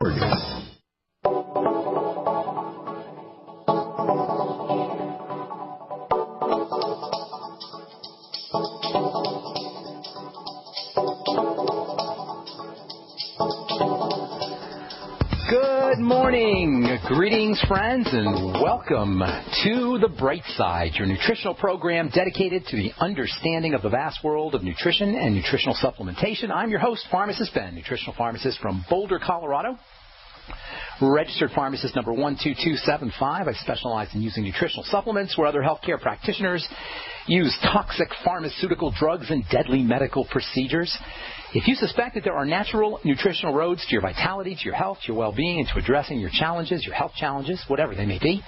Good morning. Greetings, friends, and welcome to The Bright Side, your nutritional program dedicated to the understanding of the vast world of nutrition and nutritional supplementation. I'm your host, Pharmacist Ben, nutritional pharmacist from Boulder, Colorado. Registered pharmacist number 12275. I specialize in using nutritional supplements where other healthcare practitioners use toxic pharmaceutical drugs and deadly medical procedures. If you suspect that there are natural nutritional roads to your vitality, to your health, to your well-being, and to addressing your challenges, your health challenges, whatever they may be,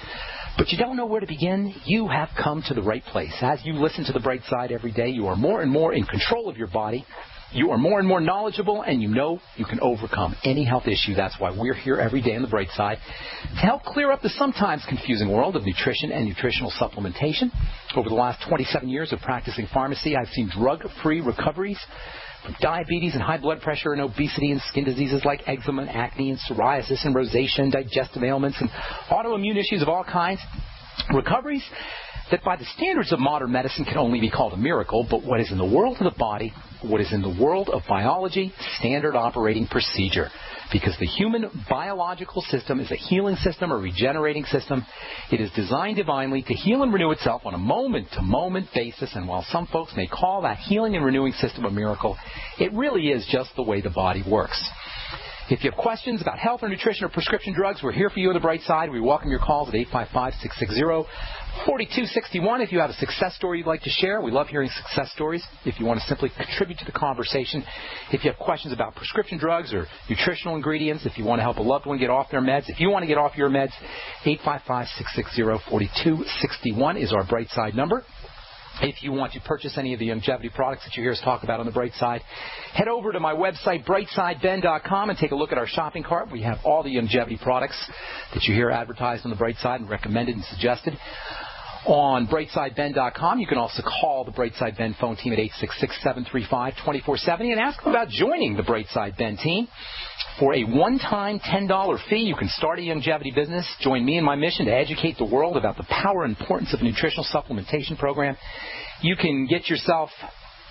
but you don't know where to begin, you have come to the right place. As you listen to The Bright Side every day, you are more and more in control of your body. You are more and more knowledgeable, and you know you can overcome any health issue. That's why we're here every day on The Bright Side to help clear up the sometimes confusing world of nutrition and nutritional supplementation. Over the last 27 years of practicing pharmacy, I've seen drug-free recoveries from diabetes and high blood pressure and obesity and skin diseases like eczema and acne and psoriasis and rosacea and digestive ailments and autoimmune issues of all kinds. Recoveries that by the standards of modern medicine can only be called a miracle, but what is in the world of the body, what is in the world of biology, standard operating procedure. Because the human biological system is a healing system, a regenerating system. It is designed divinely to heal and renew itself on a moment-to-moment basis, and while some folks may call that healing and renewing system a miracle, it really is just the way the body works. If you have questions about health or nutrition or prescription drugs, we're here for you on The Bright Side. We welcome your calls at 855-660-4261. If you have a success story you'd like to share, we love hearing success stories. If you want to simply contribute to the conversation, if you have questions about prescription drugs or nutritional ingredients, if you want to help a loved one get off their meds, if you want to get off your meds, 855-660-4261 is our Bright Side number. If you want to purchase any of the longevity products that you hear us talk about on The Bright Side, head over to my website, brightsideben.com, and take a look at our shopping cart. We have all the longevity products that you hear advertised on The Bright Side and recommended and suggested on brightsideben.com. You can also call the Bright Side Ben phone team at 866-735-2470 and ask them about joining the Bright Side Ben team. For a one-time $10 fee, you can start a longevity business. Join me in my mission to educate the world about the power and importance of a nutritional supplementation program. You can get yourself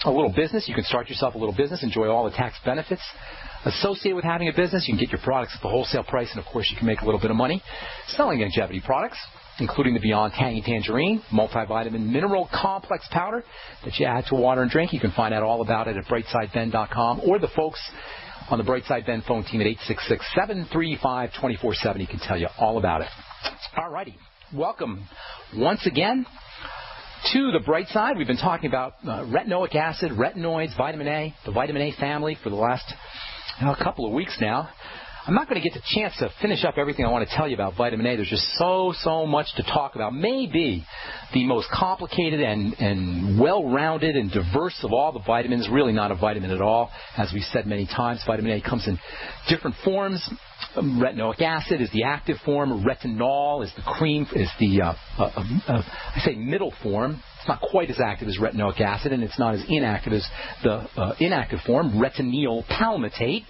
a little business. You can start yourself a little business, enjoy all the tax benefits associated with having a business. You can get your products at the wholesale price, and, of course, you can make a little bit of money selling longevity products, including the Beyond Tangy Tangerine multivitamin mineral complex powder that you add to water and drink. You can find out all about it at brightsideben.com, or the folks on the Bright Side Ben phone team at 866-735-2470 can tell you all about it. All righty. Welcome once again to the Bright Side. We've been talking about retinoic acid, retinoids, vitamin A, the vitamin A family for the last couple of weeks now. I'm not going to get the chance to finish up everything I want to tell you about vitamin A. There's just so much to talk about. Maybe the most complicated and well-rounded and diverse of all the vitamins. Really not a vitamin at all. As we've said many times, vitamin A comes in different forms. Retinoic acid is the active form. Retinol is the cream, is the, middle form. It's not quite as active as retinoic acid, and it's not as inactive as the inactive form, retinyl palmitate.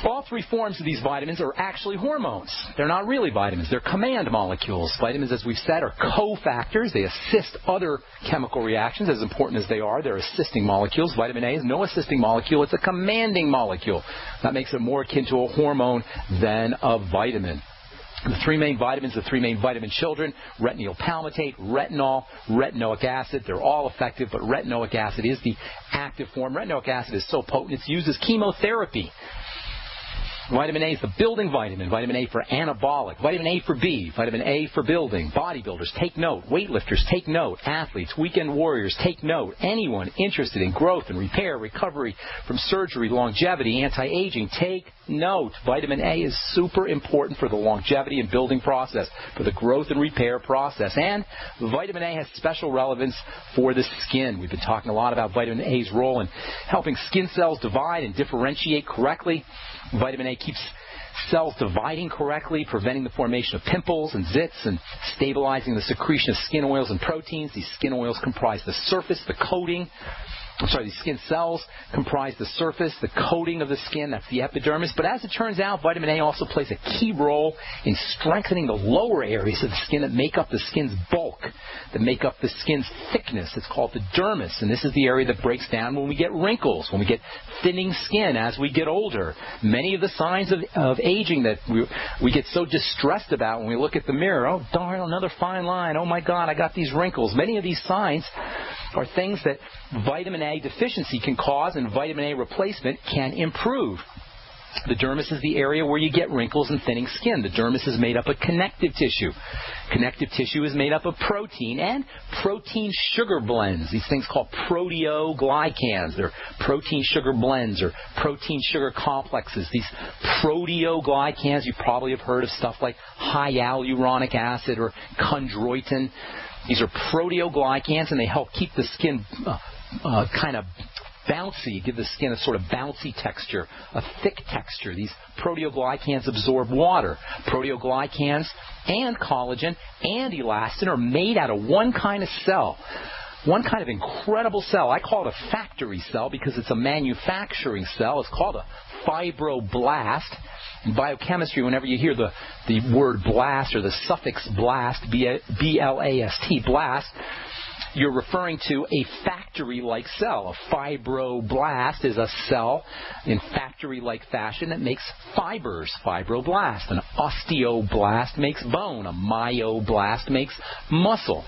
All three forms of these vitamins are actually hormones. They're not really vitamins. They're command molecules. Vitamins, as we've said, are cofactors. They assist other chemical reactions, as important as they are. They're assisting molecules. Vitamin A is no assisting molecule. It's a commanding molecule. That makes it more akin to a hormone than a vitamin. The three main vitamins, the three main vitamin children, retinyl palmitate, retinol, retinoic acid, they're all effective, but retinoic acid is the active form. Retinoic acid is so potent, it's used as chemotherapy. Vitamin A is the building vitamin. Vitamin A for anabolic. Vitamin A for B. Vitamin A for building. Bodybuilders, take note. Weightlifters, take note. Athletes, weekend warriors, take note. Anyone interested in growth and repair, recovery from surgery, longevity, anti-aging, take note. Vitamin A is super important for the longevity and building process, for the growth and repair process. And vitamin A has special relevance for the skin. We've been talking a lot about vitamin A's role in helping skin cells divide and differentiate correctly. Vitamin A keeps cells dividing correctly, preventing the formation of pimples and zits, and stabilizing the secretion of skin oils and proteins. These skin oils comprise the surface, the coating These skin cells comprise the surface, the coating of the skin, that's the epidermis. But as it turns out, vitamin A also plays a key role in strengthening the lower areas of the skin that make up the skin's bulk, that make up the skin's thickness. It's called the dermis, and this is the area that breaks down when we get wrinkles, when we get thinning skin as we get older. Many of the signs of aging that we get so distressed about when we look at the mirror, oh, darn, another fine line, oh, my God, I got these wrinkles. Many of these signs are things that vitamin A deficiency can cause and vitamin A replacement can improve. The dermis is the area where you get wrinkles and thinning skin. The dermis is made up of connective tissue. Connective tissue is made up of protein and protein sugar blends. These things called proteoglycans. They're protein sugar blends or protein sugar complexes. These proteoglycans, you probably have heard of stuff like high hyaluronic acid or chondroitin. These are proteoglycans, and they help keep the skin kind of bouncy, give the skin a sort of bouncy texture, a thick texture. These proteoglycans absorb water. Proteoglycans and collagen and elastin are made out of one kind of cell, one kind of incredible cell. I call it a factory cell because it's a manufacturing cell. It's called a fibroblast. In biochemistry, whenever you hear the word blast or the suffix blast, B-L-A-S-T, blast, you're referring to a factory-like cell. A fibroblast is a cell in factory-like fashion that makes fibers, fibroblast. An osteoblast makes bone. A myoblast makes muscle.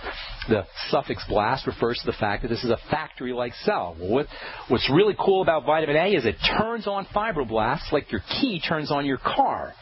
The suffix blast refers to the fact that this is a factory-like cell. Well, what's really cool about vitamin A is it turns on fibroblasts like your key turns on your car.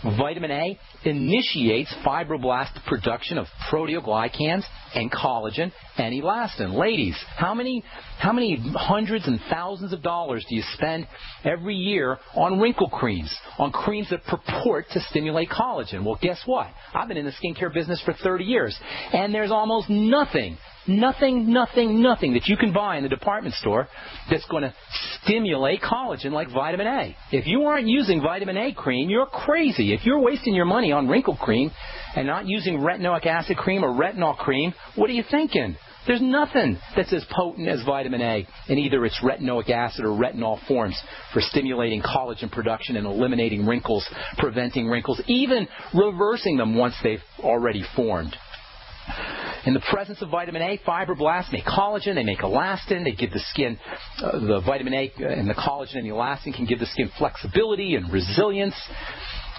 Vitamin A initiates fibroblast production of proteoglycans and collagen and elastin. Ladies, how many hundreds and thousands of dollars do you spend every year on wrinkle creams, on creams that purport to stimulate collagen? Well, guess what? I've been in the skincare business for 30 years, and there's almost nothing that you can buy in the department store that's going to stimulate collagen like vitamin A. If you aren't using vitamin A cream, you're crazy. If you're wasting your money on wrinkle cream and not using retinoic acid cream or retinol cream, what are you thinking? There's nothing that's as potent as vitamin A in either its retinoic acid or retinol forms for stimulating collagen production and eliminating wrinkles, preventing wrinkles, even reversing them once they've already formed. In the presence of vitamin A, fibroblasts make collagen, they make elastin, they give the skin, the vitamin A and the collagen and the elastin can give the skin flexibility and resilience.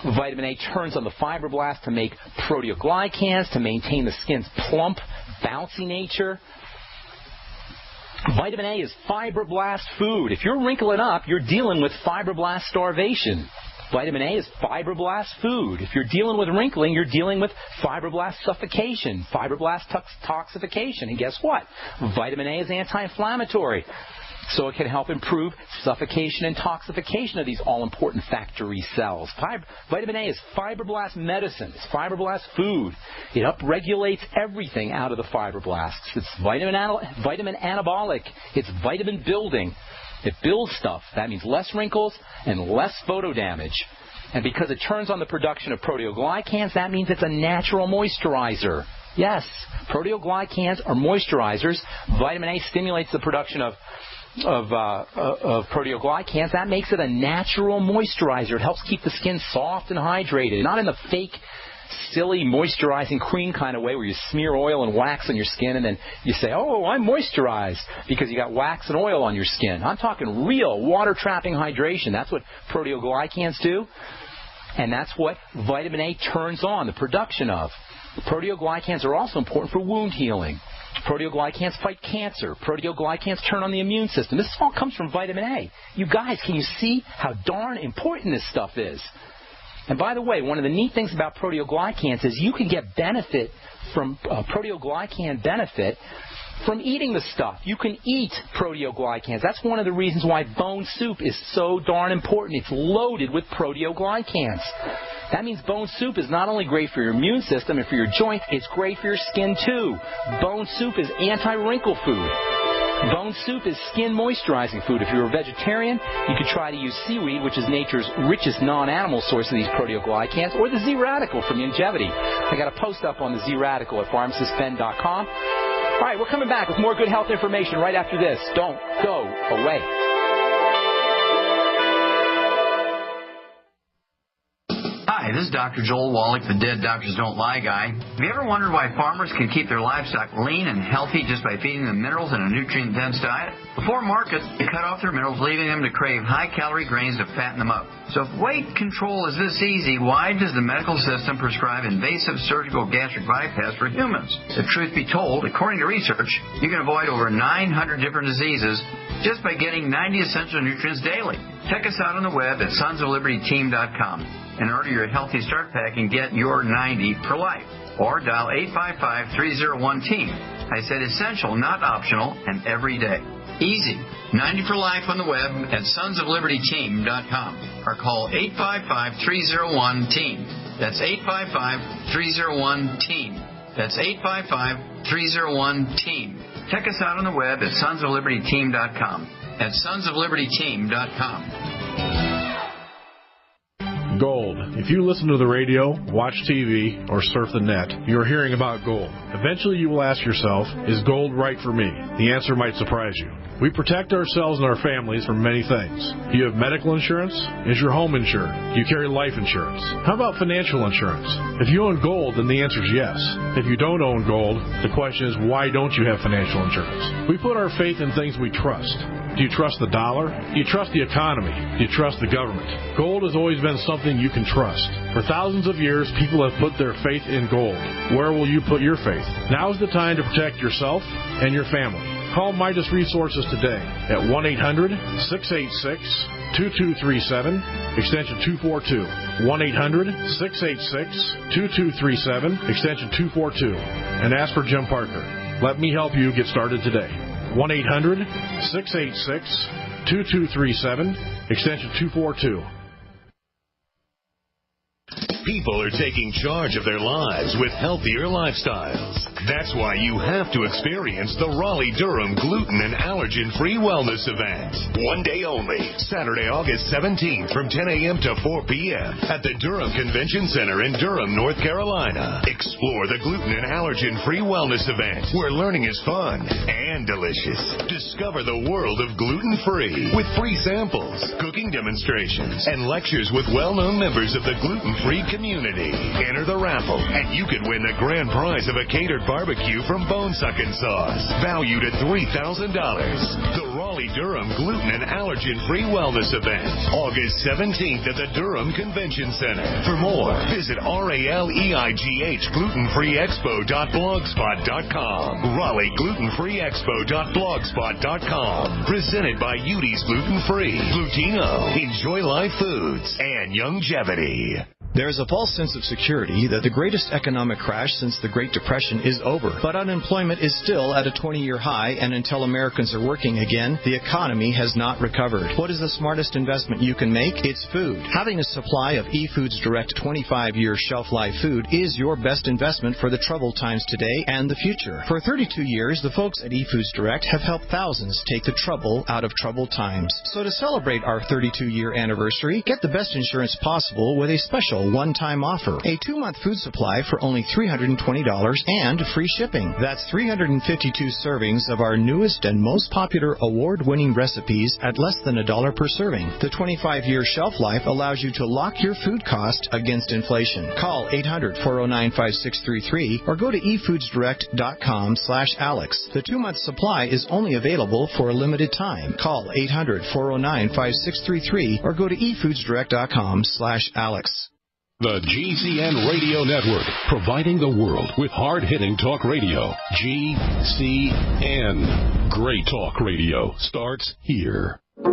Vitamin A turns on the fibroblast to make proteoglycans, to maintain the skin's plump, bouncy nature. Vitamin A is fibroblast food. If you're wrinkling up, you're dealing with fibroblast starvation. Vitamin A is fibroblast food. If you're dealing with wrinkling, you're dealing with fibroblast suffocation, fibroblast toxification. And guess what? Vitamin A is anti-inflammatory. So it can help improve suffocation and toxification of these all-important factory cells. Vitamin A is fibroblast medicine. It's fibroblast food. It upregulates everything out of the fibroblasts. It's vitamin anabolic. It's vitamin building. It builds stuff. That means less wrinkles and less photo damage. And because it turns on the production of proteoglycans, that means it's a natural moisturizer. Yes, proteoglycans are moisturizers. Vitamin A stimulates the production of proteoglycans. That makes it a natural moisturizer. It helps keep the skin soft and hydrated, not in the fake, silly moisturizing cream kind of way where you smear oil and wax on your skin and then you say, oh, I'm moisturized because you got wax and oil on your skin. I'm talking real water-trapping hydration. That's what proteoglycans do, and that's what vitamin A turns on the production of. Proteoglycans are also important for wound healing. Proteoglycans fight cancer. Proteoglycans turn on the immune system. This all comes from vitamin A. You guys, can you see how darn important this stuff is? And by the way, one of the neat things about proteoglycans is you can get benefit from proteoglycan benefit from eating the stuff. You can eat proteoglycans. That's one of the reasons why bone soup is so darn important. It's loaded with proteoglycans. That means bone soup is not only great for your immune system and for your joints, it's great for your skin too. Bone soup is anti-wrinkle food. Bone soup is skin moisturizing food. If you're a vegetarian, you could try to use seaweed, which is nature's richest non-animal source of these proteoglycans, or the Z-Radical from Longevity. I got a post up on the Z-Radical at pharmacistben.com. All right, we're coming back with more good health information right after this. Don't go away. Hi, this is Dr. Joel Wallach, the Dead Doctors Don't Lie guy. Have you ever wondered why farmers can keep their livestock lean and healthy just by feeding them minerals in a nutrient-dense diet? Before market, they cut off their minerals, leaving them to crave high-calorie grains to fatten them up. So if weight control is this easy, why does the medical system prescribe invasive surgical gastric bypass for humans? The truth be told, according to research, you can avoid over 900 different diseases just by getting 90 essential nutrients daily. Check us out on the web at sonsoflibertyteam.com and order your Healthy Start Pack and get your 90 for life. Or dial 855-301-TEAM. I said essential, not optional, and every day. Easy. 90 for life on the web at sonsoflibertyteam.com or call 855-301-TEAM. That's 855-301-TEAM. That's 855-301-TEAM. Check us out on the web at sonsoflibertyteam.com. At sonsoflibertyteam.com. Gold. If you listen to the radio, watch TV, or surf the net, you're hearing about gold. Eventually you will ask yourself, is gold right for me? The answer might surprise you. We protect ourselves and our families from many things. Do you have medical insurance? Is your home insured? Do you carry life insurance? How about financial insurance? If you own gold, then the answer is yes. If you don't own gold, the question is, why don't you have financial insurance? We put our faith in things we trust. Do you trust the dollar? Do you trust the economy? Do you trust the government? Gold has always been something you can trust. For thousands of years, people have put their faith in gold. Where will you put your faith? Now is the time to protect yourself and your family. Call Midas Resources today at 1-800-686-2237, extension 242. 1-800-686-2237, extension 242. And ask for Jim Parker. Let me help you get started today. 1-800-686-2237, extension 242. People are taking charge of their lives with healthier lifestyles. That's why you have to experience the Raleigh-Durham Gluten and Allergen-Free Wellness Event. One day only, Saturday, August 17th from 10 a.m. to 4 p.m. at the Durham Convention Center in Durham, North Carolina. Explore the Gluten and Allergen-Free Wellness Event, where learning is fun and delicious. Discover the world of gluten-free with free samples, cooking demonstrations, and lectures with well-known members of the gluten-free community. Enter the raffle, and you could win the grand prize of a catered barbecue from Bone Suckin' Sauce, valued at $3,000. The Raleigh-Durham Gluten and Allergen-Free Wellness Event, August 17th at the Durham Convention Center. For more, visit RALEIGHGlutenFreeExpo.blogspot.com. RaleighGlutenFreeExpo.blogspot.com. Presented by Udi's Gluten Free, Glutino, Enjoy Life Foods, and Youngevity. There is a false sense of security that the greatest economic crash since the Great Depression is over. But unemployment is still at a 20-year high, and until Americans are working again, the economy has not recovered. What is the smartest investment you can make? It's food. Having a supply of eFoods Direct 25-year shelf-life food is your best investment for the troubled times today and the future. For 32 years, the folks at eFoods Direct have helped thousands take the trouble out of troubled times. So to celebrate our 32-year anniversary, get the best insurance possible with a special one-time offer. A 2-month food supply for only $320 and free shipping. That's 352 servings of our newest and most popular award-winning recipes at less than $1 per serving. The 25-year shelf life allows you to lock your food cost against inflation. Call 800-409-5633 or go to efoodsdirect.com/Alex. The 2-month supply is only available for a limited time. Call 800-409-5633 or go to efoodsdirect.com/Alex. The GCN Radio Network, providing the world with hard-hitting talk radio. GCN. Great talk radio starts here. All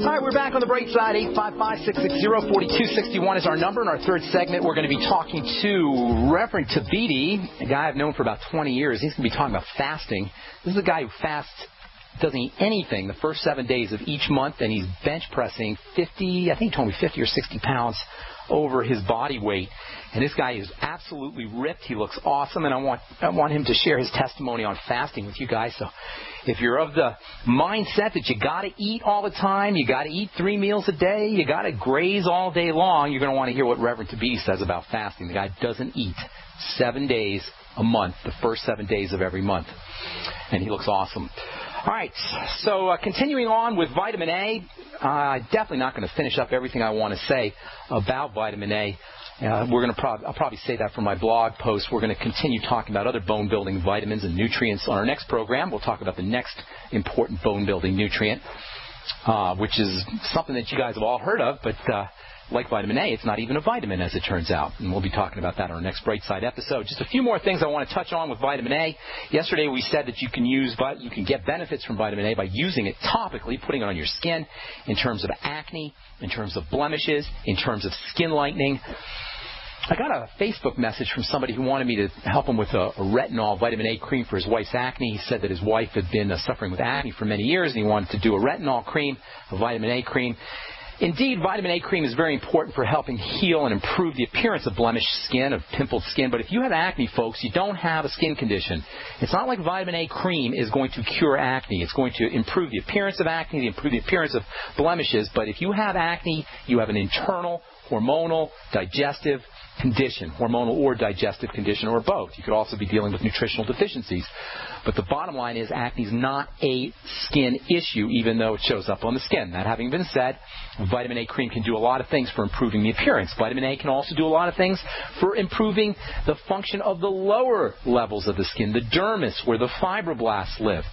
right, we're back on the bright side. 855-660-4261 is our number. In our third segment, we're going to be talking to Reverend Tabiti, a guy I've known for about 20 years. He's going to be talking about fasting. This is a guy who fasts, doesn't eat anything the first 7 days of each month, and he's bench pressing 50, I think he told me 50 or 60 pounds over his body weight. And this guy is absolutely ripped. He looks awesome, and I want him to share his testimony on fasting with you guys. So if you're of the mindset that you got to eat all the time, you got to eat 3 meals a day, you got to graze all day long, you're going to want to hear what Reverend Tabiti says about fasting. The guy doesn't eat 7 days a month, the first 7 days of every month. And he looks awesome. All right, so continuing on with vitamin A, definitely not going to finish up everything I want to say about vitamin A. I'll probably say that for my blog post. We're going to continue talking about other bone-building vitamins and nutrients on our next program. We'll talk about the next important bone-building nutrient, which is something that you guys have all heard of, but like vitamin A, it's not even a vitamin, as it turns out. And we'll be talking about that on our next Bright Side episode. Just a few more things I want to touch on with vitamin A. Yesterday we said that you can get benefits from vitamin A by using it topically, putting it on your skin in terms of acne, in terms of blemishes, in terms of skin lightening. I got a Facebook message from somebody who wanted me to help him with a retinol vitamin A cream for his wife's acne. He said that his wife had been suffering with acne for many years, and he wanted to do a retinol cream, a vitamin A cream. Indeed, vitamin A cream is very important for helping heal and improve the appearance of blemished skin, of pimpled skin. But if you have acne, folks, you don't have a skin condition. It's not like vitamin A cream is going to cure acne. It's going to improve the appearance of acne, improve the appearance of blemishes. But if you have acne, you have an internal, hormonal, digestive condition, hormonal or digestive condition, or both. You could also be dealing with nutritional deficiencies. But the bottom line is acne is not a skin issue, even though it shows up on the skin. That having been said, vitamin A cream can do a lot of things for improving the appearance. Vitamin A can also do a lot of things for improving the function of the lower levels of the skin, the dermis, where the fibroblasts live.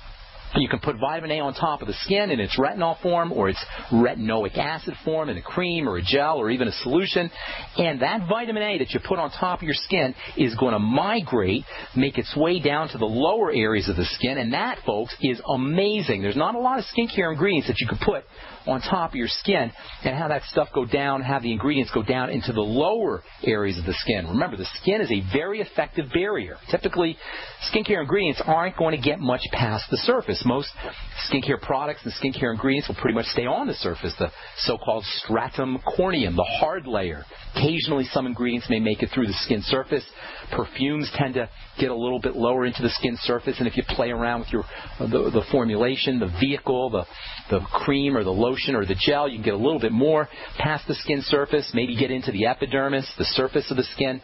You can put vitamin A on top of the skin in its retinol form or its retinoic acid form in a cream or a gel or even a solution. And that vitamin A that you put on top of your skin is going to migrate, make its way down to the lower areas of the skin. And that, folks, is amazing. There's not a lot of skincare ingredients that you can put on top of your skin and have that stuff go down, have the ingredients go down into the lower areas of the skin. Remember, the skin is a very effective barrier. Typically, skincare ingredients aren't going to get much past the surface. Most skincare products and skincare ingredients will pretty much stay on the surface, the so-called stratum corneum, the hard layer. Occasionally, some ingredients may make it through the skin surface. Perfumes tend to get a little bit lower into the skin surface, and if you play around with the formulation, the vehicle, the cream or the lotion or the gel, you can get a little bit more past the skin surface, maybe get into the epidermis, the surface of the skin.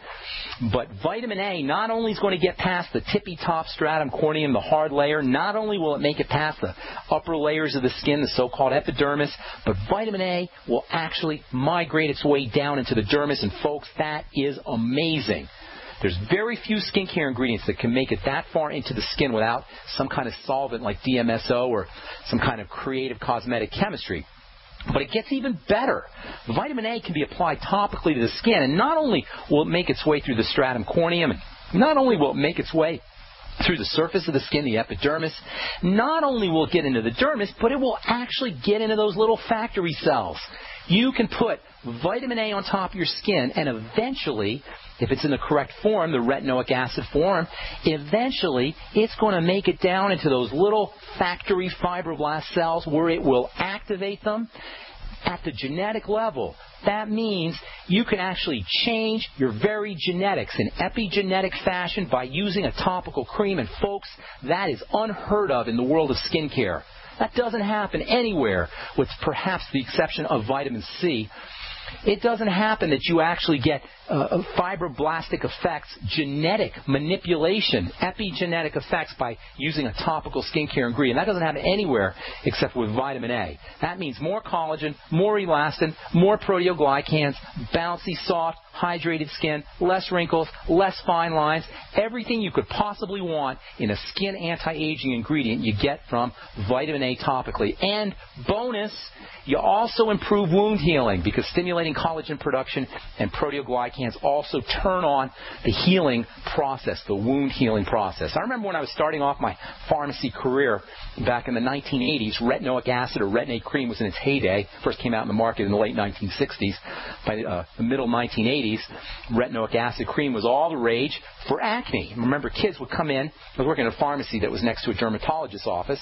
But vitamin A not only is going to get past the tippy-top stratum corneum, the hard layer, not only will it make it past the upper layers of the skin, the so-called epidermis, but vitamin A will actually migrate its way down into the dermis, and folks, that is amazing. There's very few skincare ingredients that can make it that far into the skin without some kind of solvent like DMSO or some kind of creative cosmetic chemistry. But it gets even better. Vitamin A can be applied topically to the skin, and not only will it make its way through the stratum corneum, and not only will it make its way through the surface of the skin, the epidermis, not only will it get into the dermis, but it will actually get into those little factory cells. You can put vitamin A on top of your skin, and eventually, if it's in the correct form, the retinoic acid form, eventually it's going to make it down into those little factory fibroblast cells where it will activate them at the genetic level. That means you can actually change your very genetics in epigenetic fashion by using a topical cream. And folks, that is unheard of in the world of skincare. That doesn't happen anywhere, with perhaps the exception of vitamin C. It doesn't happen that you actually get fibroblastic effects, genetic manipulation, epigenetic effects by using a topical skincare ingredient. That doesn't happen anywhere except with vitamin A. That means more collagen, more elastin, more proteoglycans, bouncy, soft, hydrated skin, less wrinkles, less fine lines, everything you could possibly want in a skin anti-aging ingredient you get from vitamin A topically. And bonus, you also improve wound healing because stimulating collagen production and proteoglycans also turn on the healing process, the wound healing process. I remember when I was starting off my pharmacy career back in the 1980s, retinoic acid or retin-A cream was in its heyday. First came out in the market in the late 1960s. By the middle 1980s, retinoic acid cream was all the rage for acne. Remember, kids would come in. I was working in a pharmacy that was next to a dermatologist's office.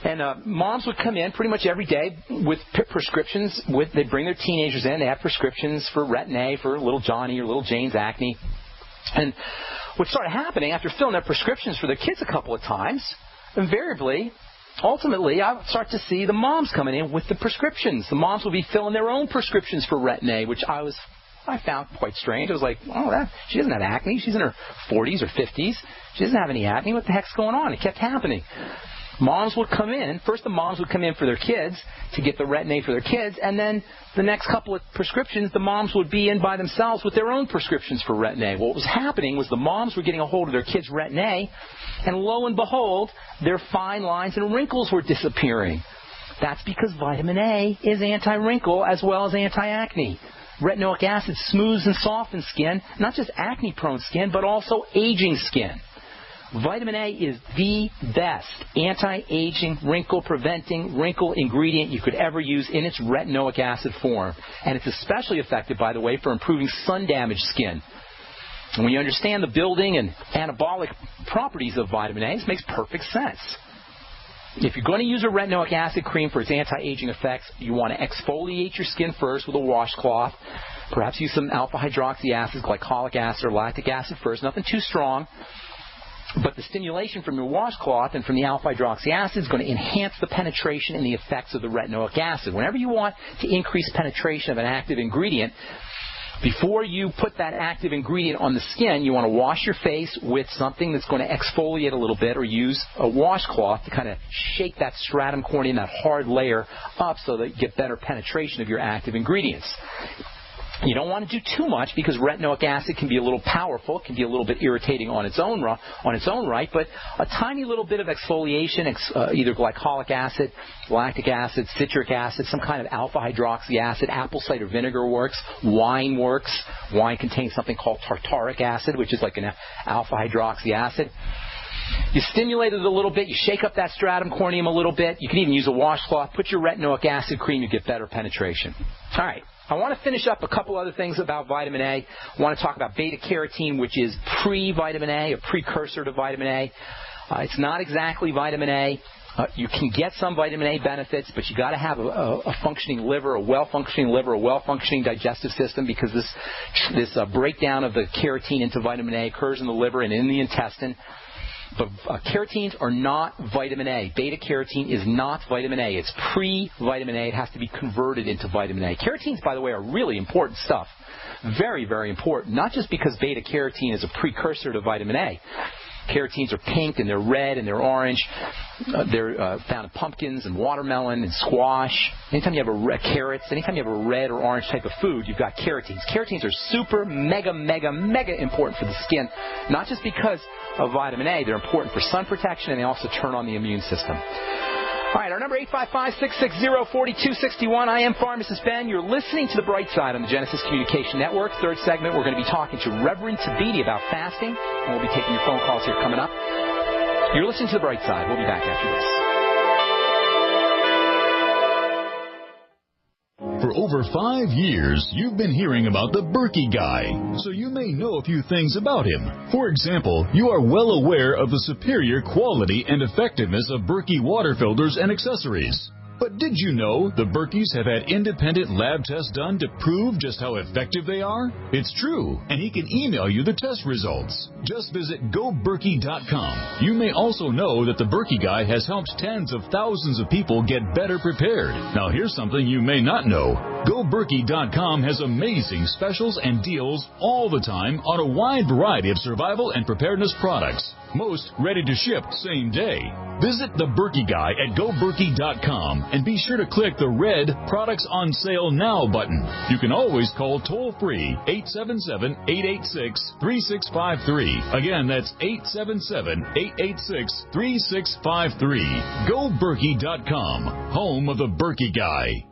And moms would come in pretty much every day with prescriptions. They'd bring their teenagers in. They have prescriptions for retin-A for little Johnny or little Jane's acne. And what started happening after filling their prescriptions for their kids a couple of times, invariably, ultimately, I would start to see the moms coming in with the prescriptions. The moms would be filling their own prescriptions for retin-A, which I was I found quite strange. I was like, oh, she doesn't have acne. She's in her 40s or 50s. She doesn't have any acne. What the heck's going on? It kept happening. Moms would come in. First, the moms would come in for their kids to get the Retin-A for their kids, and then the next couple of prescriptions, the moms would be in by themselves with their own prescriptions for Retin-A. What was happening was the moms were getting a hold of their kids' Retin-A, and lo and behold, their fine lines and wrinkles were disappearing. That's because vitamin A is anti-wrinkle as well as anti-acne. Retinoic acid smooths and softens skin, not just acne-prone skin, but also aging skin. Vitamin A is the best anti-aging, wrinkle-preventing, wrinkle ingredient you could ever use in its retinoic acid form. And it's especially effective, by the way, for improving sun-damaged skin. And when you understand the building and anabolic properties of vitamin A, this makes perfect sense. If you're going to use a retinoic acid cream for its anti-aging effects, you want to exfoliate your skin first with a washcloth. Perhaps use some alpha-hydroxy acids, glycolic acid, or lactic acid first. Nothing too strong. But the stimulation from your washcloth and from the alpha-hydroxy acid is going to enhance the penetration and the effects of the retinoic acid. Whenever you want to increase penetration of an active ingredient, before you put that active ingredient on the skin, you want to wash your face with something that's going to exfoliate a little bit, or use a washcloth to kind of shake that stratum corneum, that hard layer, up so that you get better penetration of your active ingredients. You don't want to do too much because retinoic acid can be a little powerful. It can be a little bit irritating on its own right, but a tiny little bit of exfoliation, either glycolic acid, lactic acid, citric acid, some kind of alpha-hydroxy acid, apple cider vinegar works, wine works. Wine contains something called tartaric acid, which is like an alpha-hydroxy acid. You stimulate it a little bit. You shake up that stratum corneum a little bit. You can even use a washcloth. Put your retinoic acid cream. You get better penetration. All right. I want to finish up a couple other things about vitamin A. I want to talk about beta-carotene, which is pre-vitamin A, a precursor to vitamin A. It's not exactly vitamin A. You can get some vitamin A benefits, but you got to have a functioning liver, a well-functioning liver, a well-functioning digestive system, because this breakdown of the carotene into vitamin A occurs in the liver and in the intestine. But carotenes are not vitamin A. Beta-carotene is not vitamin A. It's pre-vitamin A. It has to be converted into vitamin A. Carotenes, by the way, are really important stuff. Very, very important. Not just because beta-carotene is a precursor to vitamin A. Carotenes are pink and they're red and they're orange. They're found in pumpkins and watermelon and squash. Anytime you have carrots, anytime you have a red or orange type of food, you've got carotenes. Carotenes are super, mega important for the skin, not just because of vitamin A. They're important for sun protection, and they also turn on the immune system. All right, our number 855-660-4261. I am Pharmacist Ben. You're listening to The Bright Side on the Genesis Communication Network. Third segment, we're going to be talking to Reverend Tabiti about fasting, and we'll be taking your phone calls here coming up. You're listening to The Bright Side. We'll be back after this. For over 5 years, you've been hearing about the Berkey guy, so you may know a few things about him. For example, you are well aware of the superior quality and effectiveness of Berkey water filters and accessories. But did you know the Berkeys have had independent lab tests done to prove just how effective they are? It's true, and he can email you the test results. Just visit GoBerkey.com. You may also know that the Berkey guy has helped tens of thousands of people get better prepared. Now here's something you may not know. GoBerkey.com has amazing specials and deals all the time on a wide variety of survival and preparedness products. Most ready to ship same day. Visit the Berkey guy at GoBerkey.com and be sure to click the red Products on Sale Now button. You can always call toll-free 877-886-3653. Again, that's 877-886-3653. GoBerkey.com, home of the Berkey guy.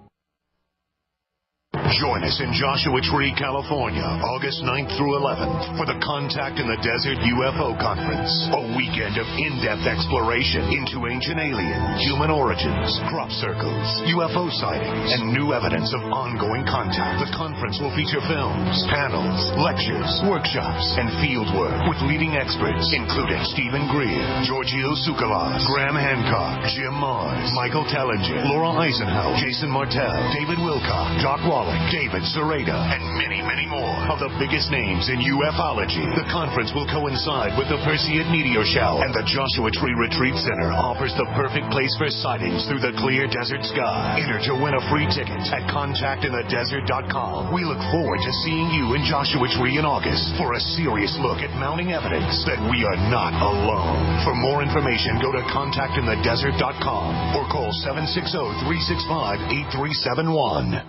Join us in Joshua Tree, California, August 9th through 11th for the Contact in the Desert UFO Conference. A weekend of in-depth exploration into ancient aliens, human origins, crop circles, UFO sightings, and new evidence of ongoing contact. The conference will feature films, panels, lectures, workshops, and fieldwork with leading experts, including Stephen Greer, Giorgio Tsoukalos, Graham Hancock, Jim Mars, Michael Tellinger, Laura Eisenhower, Jason Martell, David Wilcock, Doc Wallach, David Sereda, and many, many more of the biggest names in ufology. The conference will coincide with the Perseid Meteor Shower, and the Joshua Tree Retreat Center offers the perfect place for sightings through the clear desert sky. Enter to win a free ticket at contactinthedesert.com. We look forward to seeing you in Joshua Tree in August for a serious look at mounting evidence that we are not alone. For more information, go to contactinthedesert.com or call 760-365-8371.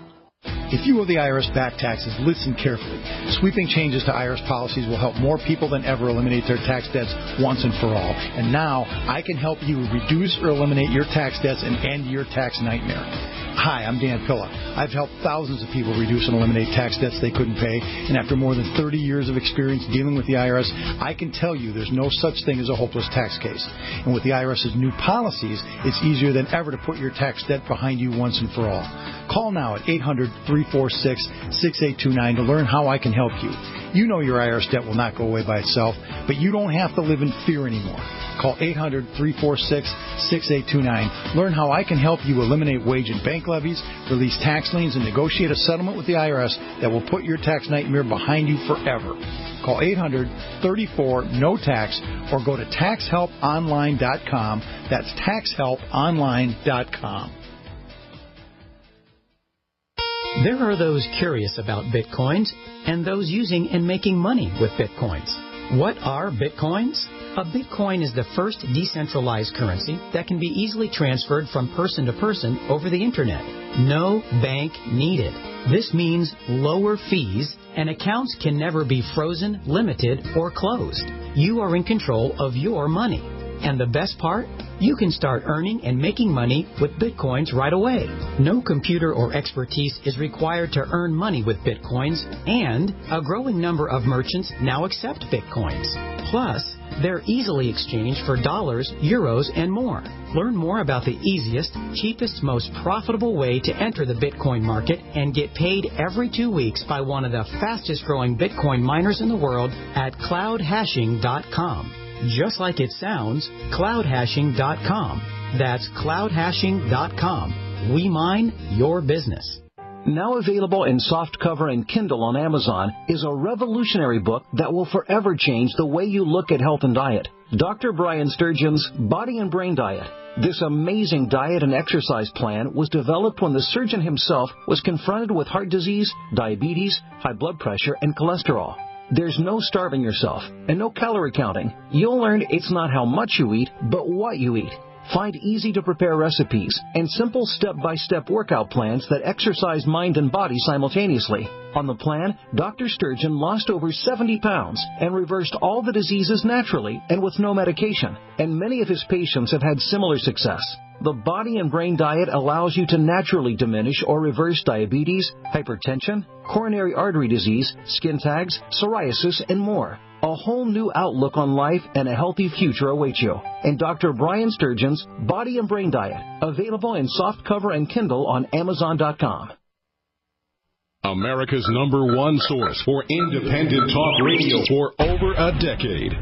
If you owe the IRS back taxes, listen carefully. Sweeping changes to IRS policies will help more people than ever eliminate their tax debts once and for all. And now, I can help you reduce or eliminate your tax debts and end your tax nightmare. Hi, I'm Dan Pilla. I've helped thousands of people reduce and eliminate tax debts they couldn't pay, and after more than 30 years of experience dealing with the IRS, I can tell you there's no such thing as a hopeless tax case. And with the IRS's new policies, it's easier than ever to put your tax debt behind you once and for all. Call now at 800-346-6829 to learn how I can help you. You know your IRS debt will not go away by itself, but you don't have to live in fear anymore. Call 800-346-6829. Learn how I can help you eliminate wage and bank levies, release tax liens, and negotiate a settlement with the IRS that will put your tax nightmare behind you forever. Call 800-34-NO-TAX or go to taxhelponline.com. That's taxhelponline.com. There are those curious about Bitcoins and those using and making money with Bitcoins. What are Bitcoins? A Bitcoin is the first decentralized currency that can be easily transferred from person to person over the Internet. No bank needed. This means lower fees, and accounts can never be frozen, limited, or closed. You are in control of your money. And the best part? You can start earning and making money with Bitcoins right away. No computer or expertise is required to earn money with Bitcoins, and a growing number of merchants now accept Bitcoins. Plus, they're easily exchanged for dollars, euros, and more. Learn more about the easiest, cheapest, most profitable way to enter the Bitcoin market and get paid every 2 weeks by one of the fastest growing Bitcoin miners in the world at cloudhashing.com. Just like it sounds, cloudhashing.com. That's cloudhashing.com. We mine your business. Now available in softcover and Kindle on Amazon is a revolutionary book that will forever change the way you look at health and diet. Dr. Brian Sturgeon's Body and Brain Diet. This amazing diet and exercise plan was developed when the surgeon himself was confronted with heart disease, diabetes, high blood pressure, and cholesterol. There's no starving yourself and no calorie counting. You'll learn it's not how much you eat, but what you eat. Find easy-to-prepare recipes and simple step-by-step workout plans that exercise mind and body simultaneously. On the plan, Dr. Sturgeon lost over 70 pounds and reversed all the diseases naturally and with no medication. And many of his patients have had similar success. The Body and Brain Diet allows you to naturally diminish or reverse diabetes, hypertension, coronary artery disease, skin tags, psoriasis, and more. A whole new outlook on life and a healthy future awaits you. And Dr. Brian Sturgeon's Body and Brain Diet, available in softcover and Kindle on Amazon.com. America's #1 source for independent talk radio for over a decade.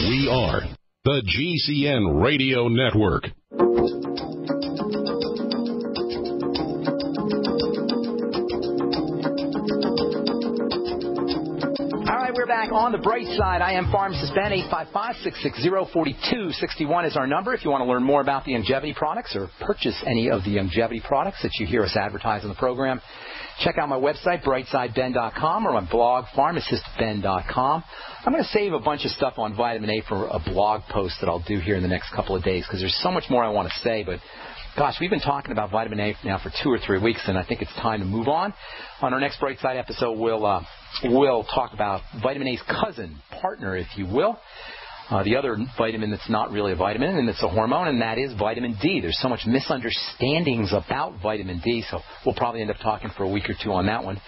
We are the GCN Radio Network. We're back on the bright side. I am Pharmacist Ben. 855-660-4261 is our number if you want to learn more about the longevity products or purchase any of the longevity products that you hear us advertise on the program. Check out my website, brightsideben.com, or my blog, pharmacistben.com. I'm going to save a bunch of stuff on vitamin A for a blog post that I'll do here in the next couple of days because there's so much more I want to say, but gosh, we've been talking about vitamin A now for 2 or 3 weeks, and I think it's time to move on. On our next Bright Side episode, we'll talk about vitamin A's cousin, partner, if you will. The other vitamin that's not really a vitamin, and it's a hormone, and that is vitamin D. There's so much misunderstandings about vitamin D, so we'll probably end up talking for a week or two on that one.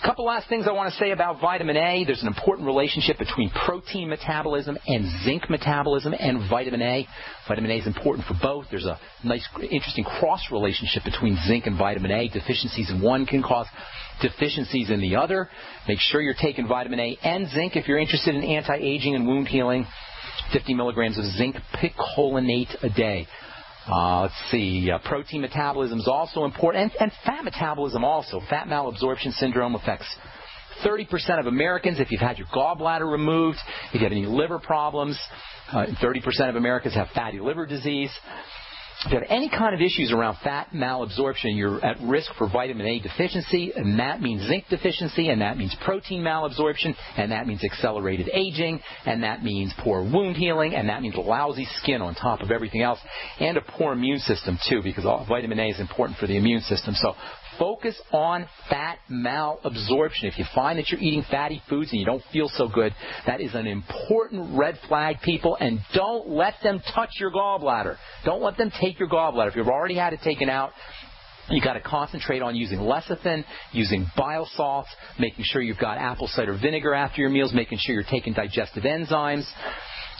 A couple last things I want to say about vitamin A. There's an important relationship between protein metabolism and zinc metabolism and vitamin A. Vitamin A is important for both. There's a nice, interesting cross-relationship between zinc and vitamin A. Deficiencies in one can cause deficiencies in the other. Make sure you're taking vitamin A and zinc if you're interested in anti-aging and wound healing. 50 milligrams of zinc picolinate a day. Let's see. Protein metabolism is also important, and fat metabolism also. Fat malabsorption syndrome affects 30% of Americans. If you've had your gallbladder removed, if you have any liver problems, 30% of Americans have fatty liver disease. If you have any kind of issues around fat malabsorption, you're at risk for vitamin A deficiency, and that means zinc deficiency, and that means protein malabsorption, and that means accelerated aging, and that means poor wound healing, and that means lousy skin on top of everything else, and a poor immune system, too, because vitamin A is important for the immune system. So focus on fat malabsorption. If you find that you're eating fatty foods and you don't feel so good, that is an important red flag, people, and don't let them touch your gallbladder. Don't let them take your gallbladder. If you've already had it taken out, you got to concentrate on using lecithin, using bile salts, making sure you've got apple cider vinegar after your meals, making sure you're taking digestive enzymes,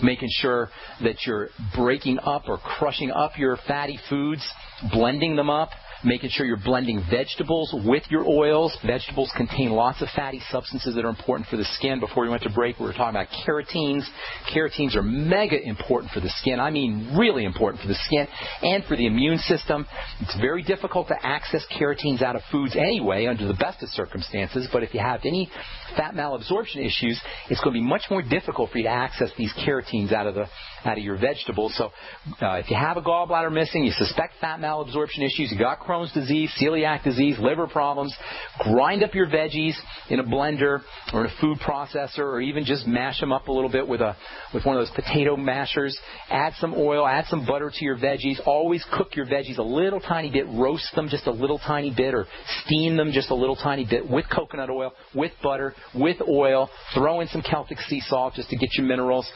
making sure that you're breaking up or crushing up your fatty foods, blending them up, making sure you're blending vegetables with your oils. Vegetables contain lots of fatty substances that are important for the skin. Before we went to break, we were talking about carotenes. Carotenes are mega important for the skin. I mean really important for the skin and for the immune system. It's very difficult to access carotenes out of foods anyway under the best of circumstances, but if you have any fat malabsorption issues, it's going to be much more difficult for you to access these carotenes out of your vegetables. So if you have a gallbladder missing, you suspect fat malabsorption issues, you got Crohn's disease, celiac disease, liver problems, grind up your veggies in a blender or in a food processor, or even just mash them up a little bit with one of those potato mashers. Add some oil, add some butter to your veggies. Always cook your veggies a little tiny bit. Roast them just a little tiny bit, or steam them just a little tiny bit with coconut oil, with butter, with oil. Throw in some Celtic sea salt just to get your minerals,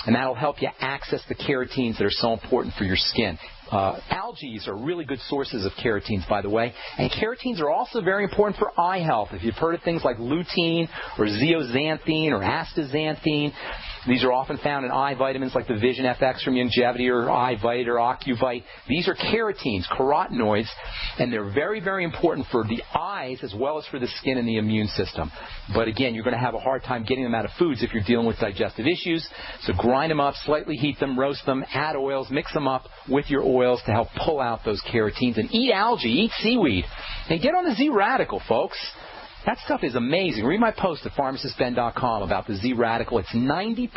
and that'll help you access the carotenes that are so important for your skin. Algae are really good sources of carotenes, by the way. And carotenes are also very important for eye health. If you've heard of things like lutein or zeaxanthin or astaxanthin, these are often found in eye vitamins like the Vision FX from Longevity or iVite or Ocuvite. These are carotenes, carotenoids, and they're very, very important for the eyes as well as for the skin and the immune system. But again, you're going to have a hard time getting them out of foods if you're dealing with digestive issues. So grind them up, slightly heat them, roast them, add oils, mix them up with your oils to help pull out those carotenes. And eat algae, eat seaweed. And get on the Z-Radical, folks. That stuff is amazing. Read my post at pharmacistben.com about the Z-Radical. It's 90%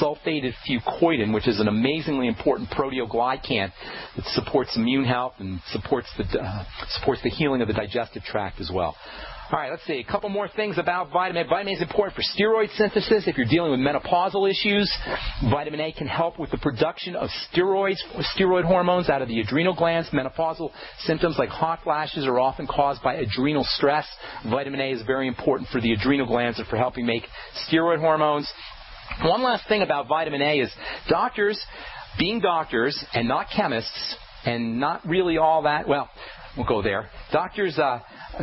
sulfated fucoidin, which is an amazingly important proteoglycan that supports immune health and supports the healing of the digestive tract as well. All right, let's see. A couple more things about vitamin A. Vitamin A is important for steroid synthesis. If you're dealing with menopausal issues, vitamin A can help with the production of steroid hormones out of the adrenal glands. Menopausal symptoms like hot flashes are often caused by adrenal stress. Vitamin A is very important for the adrenal glands and for helping make steroid hormones. One last thing about vitamin A is doctors, being doctors and not chemists, and not really all that, well, we'll go there. Doctors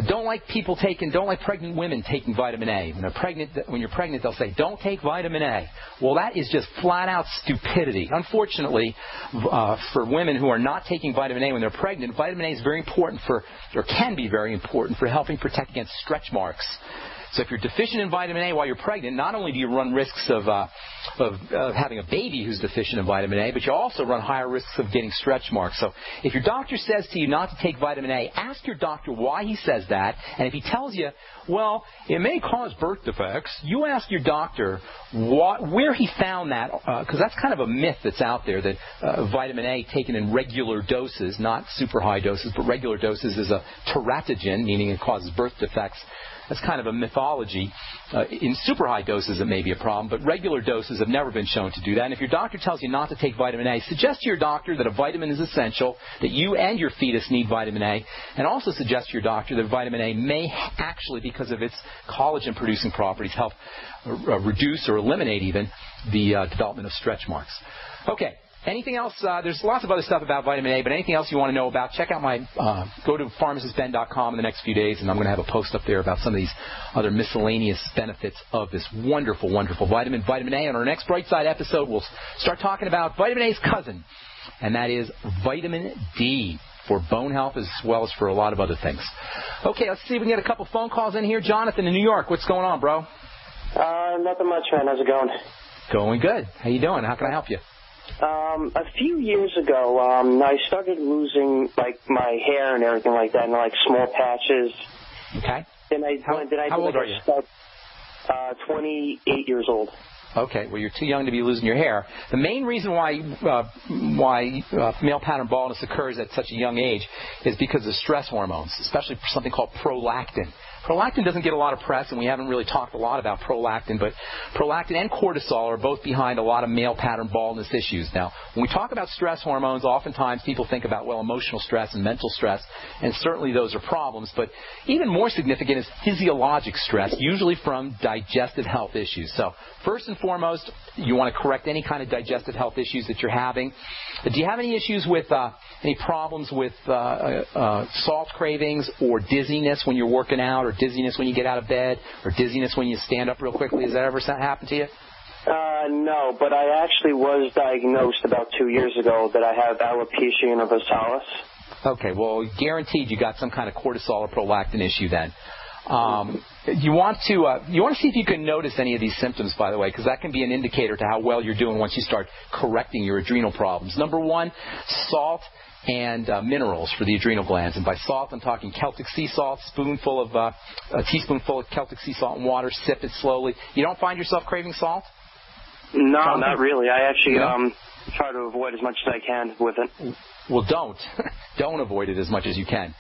don't like pregnant women taking vitamin A. When you're pregnant, they'll say, don't take vitamin A. Well, that is just flat-out stupidity. Unfortunately, for women who are not taking vitamin A when they're pregnant, vitamin A is very important can be very important for helping protect against stretch marks. So if you're deficient in vitamin A while you're pregnant, not only do you run risks of having a baby who's deficient in vitamin A, but you also run higher risks of getting stretch marks. So if your doctor says to you not to take vitamin A, ask your doctor why he says that. And if he tells you, well, it may cause birth defects, you ask your doctor where he found that, because that's kind of a myth that's out there that vitamin A taken in regular doses, not super high doses, but regular doses, is a teratogen, meaning it causes birth defects. That's kind of a mythology. In super high doses, it may be a problem, but regular doses have never been shown to do that. And if your doctor tells you not to take vitamin A, suggest to your doctor that a vitamin is essential, that you and your fetus need vitamin A, and also suggest to your doctor that vitamin A may actually, because of its collagen-producing properties, help reduce or eliminate even the development of stretch marks. Okay. Anything else? There's lots of other stuff about vitamin A, but anything else you want to know about, check out go to pharmacistben.com in the next few days, and I'm going to have a post up there about some of these other miscellaneous benefits of this wonderful, wonderful vitamin A. On our next Bright Side episode, we'll start talking about vitamin A's cousin, and that is vitamin D, for bone health as well as for a lot of other things. Okay, let's see if we can get a couple phone calls in here. Jonathan in New York, what's going on, bro? Nothing much, man. How's it going? Going good. How you doing? How can I help you? A few years ago, I started losing, like, my hair and everything like that, and, like, small patches. Okay. How old are you? 28 years old. Okay, well, you're too young to be losing your hair. The main reason why male pattern baldness occurs at such a young age is because of stress hormones, especially something called prolactin. Prolactin doesn't get a lot of press, and we haven't really talked a lot about prolactin, but prolactin and cortisol are both behind a lot of male pattern baldness issues. Now, when we talk about stress hormones, oftentimes people think about, well, emotional stress and mental stress, and certainly those are problems, but even more significant is physiologic stress, usually from digestive health issues. So, first and foremost, you want to correct any kind of digestive health issues that you're having. Do you have any issues with, any problems with salt cravings or dizziness when you're working out, or dizziness when you get out of bed, or dizziness when you stand up real quickly? Has that ever happened to you? No, but I actually was diagnosed about 2 years ago that I have alopecia universalis. Okay, well, guaranteed you got some kind of cortisol or prolactin issue then. You want to see if you can notice any of these symptoms, by the way, because that can be an indicator to how well you're doing once you start correcting your adrenal problems. Number one, salt and minerals for the adrenal glands. And by salt, I'm talking Celtic sea salt, a teaspoonful of Celtic sea salt in water. Sip it slowly. You don't find yourself craving salt? No, not really. I actually try to avoid as much as I can with it. Well, don't. Don't avoid it as much as you can.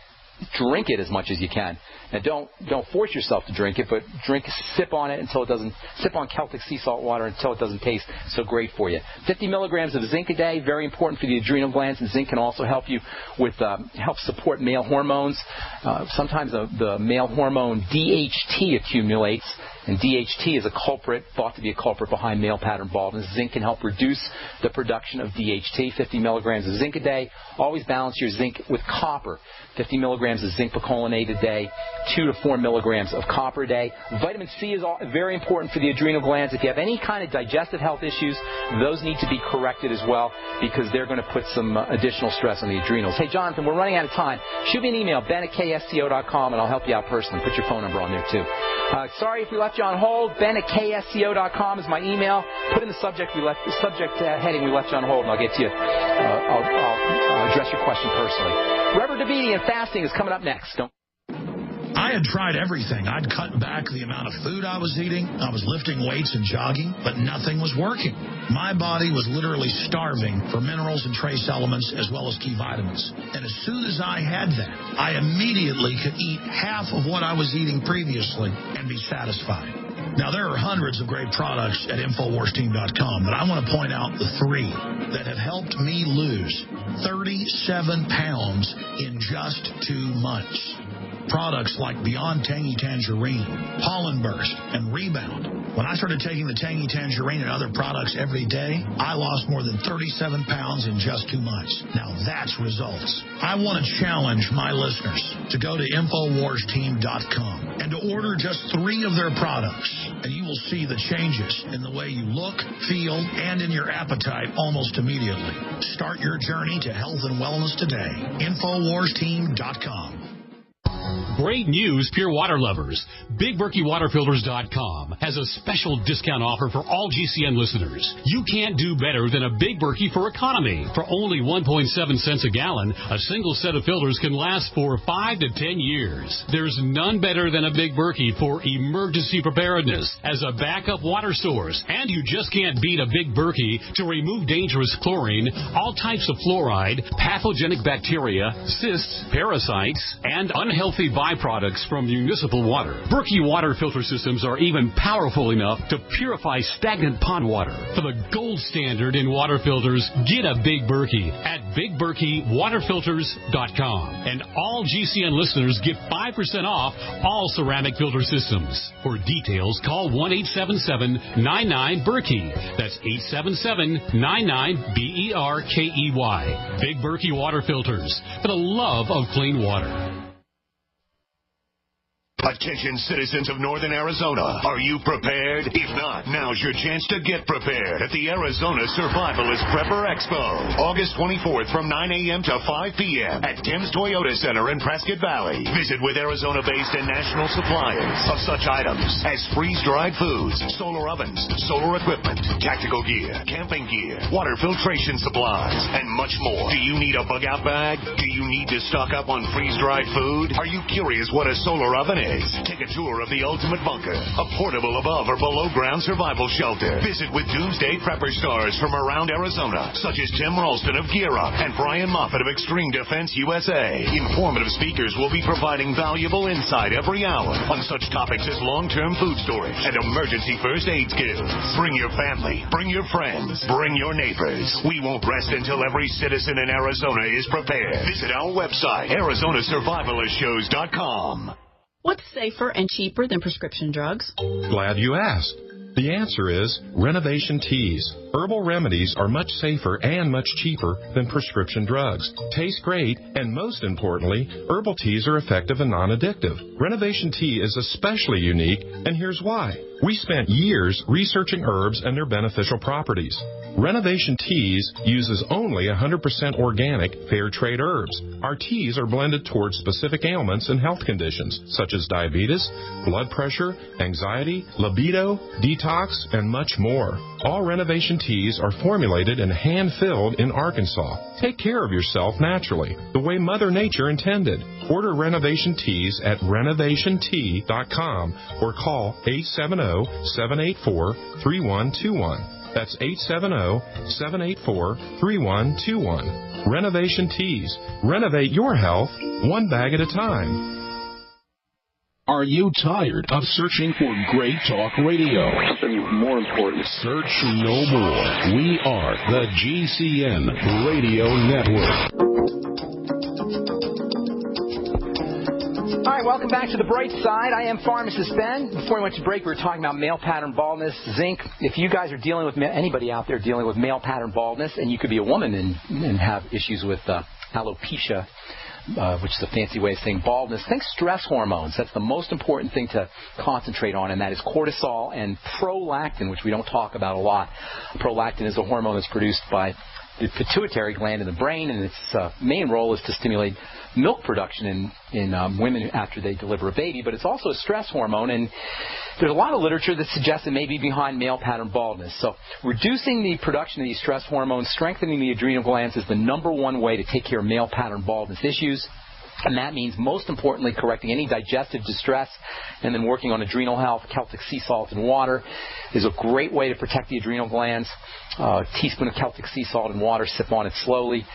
Drink it as much as you can. Now, don't force yourself to drink it, but sip on it until it doesn't. Sip on Celtic sea salt water until it doesn't taste so great for you. 50 milligrams of zinc a day, very important for the adrenal glands, and zinc can also help you with help support male hormones. Sometimes the male hormone DHT accumulates, and DHT is thought to be a culprit behind male pattern baldness. Zinc can help reduce the production of DHT. 50 milligrams of zinc a day. Always balance your zinc with copper. 50 milligrams of zinc picolinate a day, 2 to 4 milligrams of copper a day. Vitamin C is very important for the adrenal glands. If you have any kind of digestive health issues, those need to be corrected as well, because they're going to put some additional stress on the adrenals. Hey, Jonathan, we're running out of time. Shoot me an email, ben@ksco.com, and I'll help you out personally. Put your phone number on there, too. Sorry if we left you on hold. ben@ksco.com is my email. Put in the subject heading we left you on hold, and I'll get to you. I'll address your question personally. Reverend Davidi and fasting is coming up next. I had tried everything. I'd cut back the amount of food I was eating. I was lifting weights and jogging, but nothing was working. My body was literally starving for minerals and trace elements as well as key vitamins. And as soon as I had that, I immediately could eat half of what I was eating previously and be satisfied. Now, there are hundreds of great products at InfoWarsTeam.com, but I want to point out the 3 that have helped me lose 37 pounds in just 2 months. Products like Beyond Tangy Tangerine, Pollen Burst, and Rebound. When I started taking the Tangy Tangerine and other products every day, I lost more than 37 pounds in just 2 months. Now that's results. I want to challenge my listeners to go to InfoWarsTeam.com and to order just 3 of their products, and you will see the changes in the way you look, feel, and in your appetite almost immediately. Start your journey to health and wellness today. InfoWarsTeam.com. Great news, pure water lovers. BigBerkeyWaterFilters.com has a special discount offer for all GCN listeners. You can't do better than a Big Berkey for economy. For only 1.7 cents a gallon, a single set of filters can last for 5 to 10 years. There's none better than a Big Berkey for emergency preparedness as a backup water source. And you just can't beat a Big Berkey to remove dangerous chlorine, all types of fluoride, pathogenic bacteria, cysts, parasites, and unhealthy byproducts from municipal water. Berkey water filter systems are even powerful enough to purify stagnant pond water. For the gold standard in water filters, get a Big Berkey at BigBerkeyWaterFilters.com. And all GCN listeners get 5% off all ceramic filter systems. For details, call 1-877-99-BERKEY. That's 877-99-BERKEY. Big Berkey Water Filters, for the love of clean water. A Attention citizens of northern Arizona. Are you prepared? If not, now's your chance to get prepared at the Arizona Survivalist Prepper Expo. August 24th from 9 a.m. to 5 p.m. at Tim's Toyota Center in Prescott Valley. Visit with Arizona-based and national suppliers of such items as freeze-dried foods, solar ovens, solar equipment, tactical gear, camping gear, water filtration supplies, and much more. Do you need a bug-out bag? Do you need to stock up on freeze-dried food? Are you curious what a solar oven is? Take a tour of the Ultimate Bunker, a portable above or below ground survival shelter. Visit with Doomsday Prepper stars from around Arizona, such as Tim Ralston of Gear Up and Brian Moffitt of Extreme Defense USA. Informative speakers will be providing valuable insight every hour on such topics as long-term food storage and emergency first aid skills. Bring your family, bring your friends, bring your neighbors. We won't rest until every citizen in Arizona is prepared. Visit our website, ArizonaSurvivalistshows.com. What's safer and cheaper than prescription drugs? Glad you asked. The answer is Renovation Teas. Herbal remedies are much safer and much cheaper than prescription drugs. Taste great, and most importantly, herbal teas are effective and non-addictive. Renovation Tea is especially unique, and here's why. We spent years researching herbs and their beneficial properties. Renovation Teas uses only 100% organic, fair trade herbs. Our teas are blended towards specific ailments and health conditions, such as diabetes, blood pressure, anxiety, libido, detox, and much more. All Renovation Teas are formulated and hand-filled in Arkansas. Take care of yourself naturally, the way Mother Nature intended. Order Renovation Teas at renovationtea.com or call 870-784-3121. That's 870-784-3121. Renovation Teas. Renovate your health one bag at a time. Are you tired of searching for great talk radio? Something more important. Search no more. We are the GCN Radio Network. All right, welcome back to The Bright Side. I am Pharmacist Ben. Before we went to break, we were talking about male pattern baldness. Zinc, if you guys are dealing with, anybody out there dealing with male pattern baldness, and you could be a woman and have issues with alopecia, which is a fancy way of saying baldness, think stress hormones. That's the most important thing to concentrate on, and that is cortisol and prolactin, which we don't talk about a lot. Prolactin is a hormone that's produced by the pituitary gland in the brain, and its main role is to stimulate milk production in women after they deliver a baby, but it's also a stress hormone, and there's a lot of literature that suggests it may be behind male pattern baldness. So reducing the production of these stress hormones, strengthening the adrenal glands is the number one way to take care of male pattern baldness issues. And that means, most importantly, correcting any digestive distress and then working on adrenal health. Celtic sea salt and water is a great way to protect the adrenal glands. A teaspoon of Celtic sea salt and water, sip on it slowly,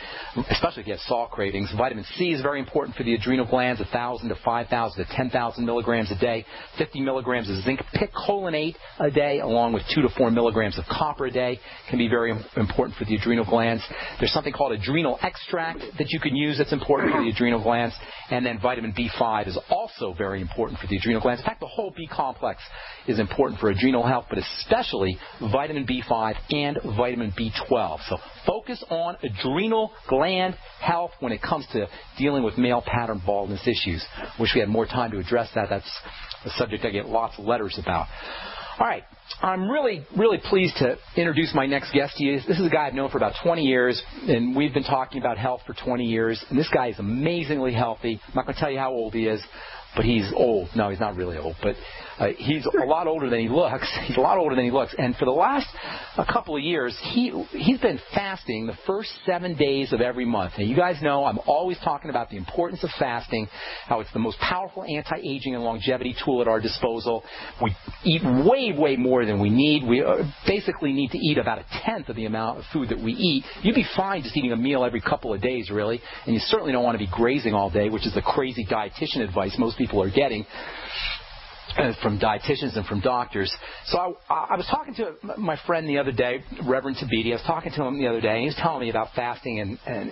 especially if you have salt cravings. Vitamin C is very important for the adrenal glands, 1,000 to 5,000 to 10,000 milligrams a day. 50 milligrams of zinc picolinate a day, along with 2 to 4 milligrams of copper a day, can be very important for the adrenal glands. There's something called adrenal extract that you can use that's important for the adrenal glands. And then vitamin B5 is also very important for the adrenal glands. In fact, the whole B complex is important for adrenal health, but especially vitamin B5 and vitamin B12. So focus on adrenal gland health when it comes to dealing with male pattern baldness issues. Wish we had more time to address that. That's a subject I get lots of letters about. All right. I'm really, really pleased to introduce my next guest to you. This is a guy I've known for about 20 years, and we've been talking about health for 20 years. And this guy is amazingly healthy. I'm not going to tell you how old he is, but he's old. No, he's not really old, but he's a lot older than he looks. He's a lot older than he looks. And for the last couple of years, he's been fasting the first 7 days of every month. Now, you guys know I'm always talking about the importance of fasting, how it's the most powerful anti-aging and longevity tool at our disposal. We eat way, way more than we need. We basically need to eat about 1/10 of the amount of food that we eat. You'd be fine just eating a meal every couple of days, really, and you certainly don't want to be grazing all day, which is the crazy dietitian advice most people are getting from dietitians and from doctors. So I was talking to my friend the other day, Reverend Tabiti. I was talking to him the other day, and he was telling me about fasting and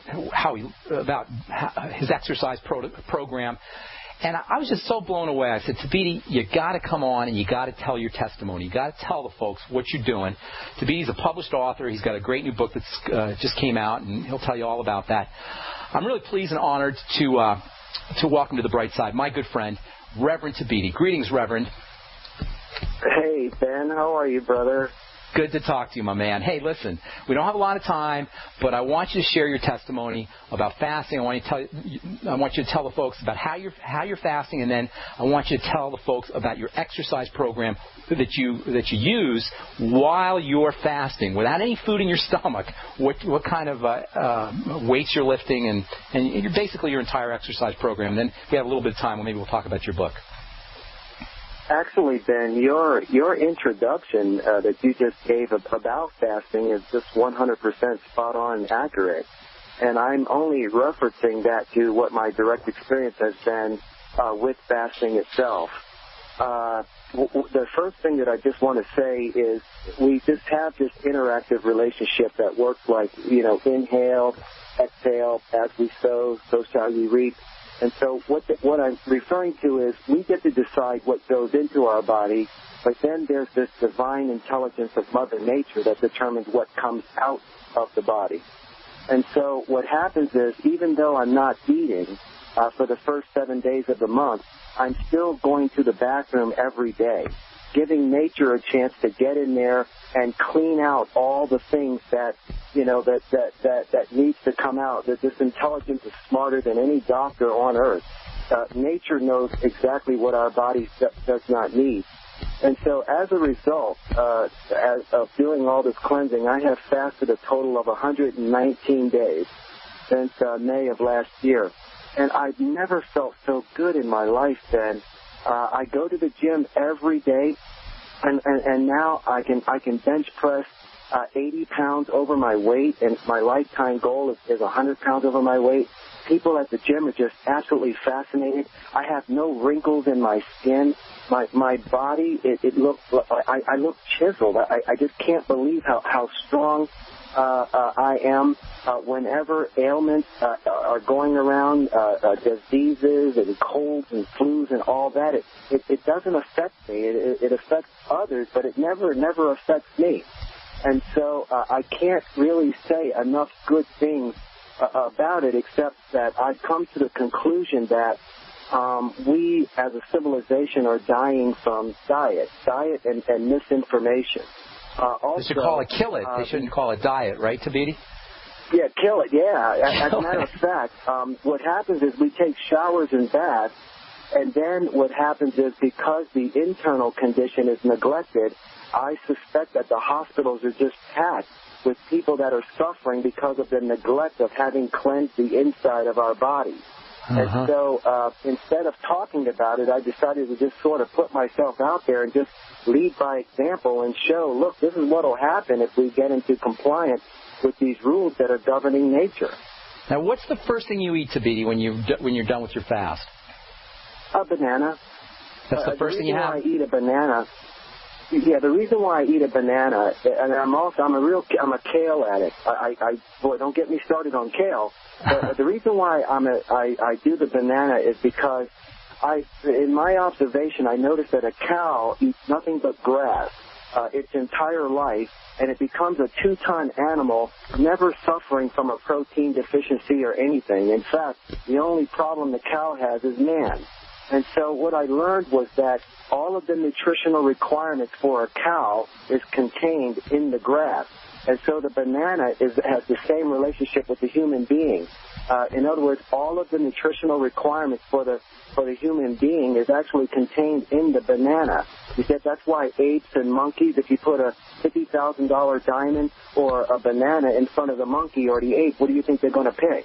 about his exercise program. And I was just so blown away. I said, Tabiti, you got to come on and you got to tell your testimony. You got to tell the folks what you're doing. Tabiti's a published author. He's got a great new book that's just came out, and he'll tell you all about that. I'm really pleased and honored to to welcome to the bright side my good friend, Reverend Tabiti. Greetings, Reverend. Hey, Ben. How are you, brother? Good to talk to you, my man. Hey, listen, we don't have a lot of time, but I want you to share your testimony about fasting. I want you to tell the folks about how you're fasting, and then I want you to tell the folks about your exercise program that you use while you're fasting, without any food in your stomach. What kind of weights you're lifting, and basically your entire exercise program. And then if we have a little bit of time, maybe we'll talk about your book. Actually, Ben, your introduction that you just gave about fasting is just 100% spot on and accurate. And I'm only referencing that to what my direct experience has been with fasting itself. The first thing that I just want to say is we just have this interactive relationship that works like, inhale, exhale, as we sow, so shall we reap. And so what I'm referring to is we get to decide what goes into our body, but then there's this divine intelligence of Mother Nature that determines what comes out of the body. And so what happens is, even though I'm not eating for the first 7 days of the month, I'm still going to the bathroom every day, giving nature a chance to get in there and clean out all the things that that needs to come out. That this intelligence is smarter than any doctor on earth. Nature knows exactly what our body does not need. And so as a result of doing all this cleansing, I have fasted a total of 119 days since May of last year. And I've never felt so good in my life, Ben. I go to the gym every day, and now I can bench press 80 pounds over my weight, and my lifetime goal is 100 pounds over my weight. People at the gym are just absolutely fascinated. I have no wrinkles in my skin. My body, it looks, I look chiseled. I just can't believe how strong I am. Whenever ailments are going around, diseases and colds and flus and all that, it doesn't affect me. It affects others, but it never affects me. And so I can't really say enough good things about it, except that I've come to the conclusion that we as a civilization are dying from diet and misinformation. Also, they should call it kill it. They shouldn't call it diet, right, Tabiti? Yeah, kill it, yeah. As a matter of fact, what happens is we take showers and baths, and then what happens is because the internal condition is neglected, I suspect that the hospitals are just packed with people that are suffering because of the neglect of having cleansed the inside of our bodies. And so instead of talking about it, I decided to just sort of put myself out there and just lead by example and show, look, this is what will happen if we get into compliance with these rules that are governing nature. Now, what's the first thing you eat, Tabiti, when you're done with your fast? A banana. That's the first thing you have? I eat a banana. Yeah, the reason why I eat a banana, and I'm a kale addict. Boy, don't get me started on kale. But the reason why I do the banana is because in my observation, I noticed that a cow eats nothing but grass its entire life, and it becomes a 2-ton animal, never suffering from a protein deficiency or anything. In fact, the only problem the cow has is man. And so what I learned was that all of the nutritional requirements for a cow is contained in the grass. And so the banana has the same relationship with the human being. In other words, all of the nutritional requirements for the human being is actually contained in the banana. You said that's why apes and monkeys, if you put a $50,000 diamond or a banana in front of the monkey or the ape, what do you think they're going to pick?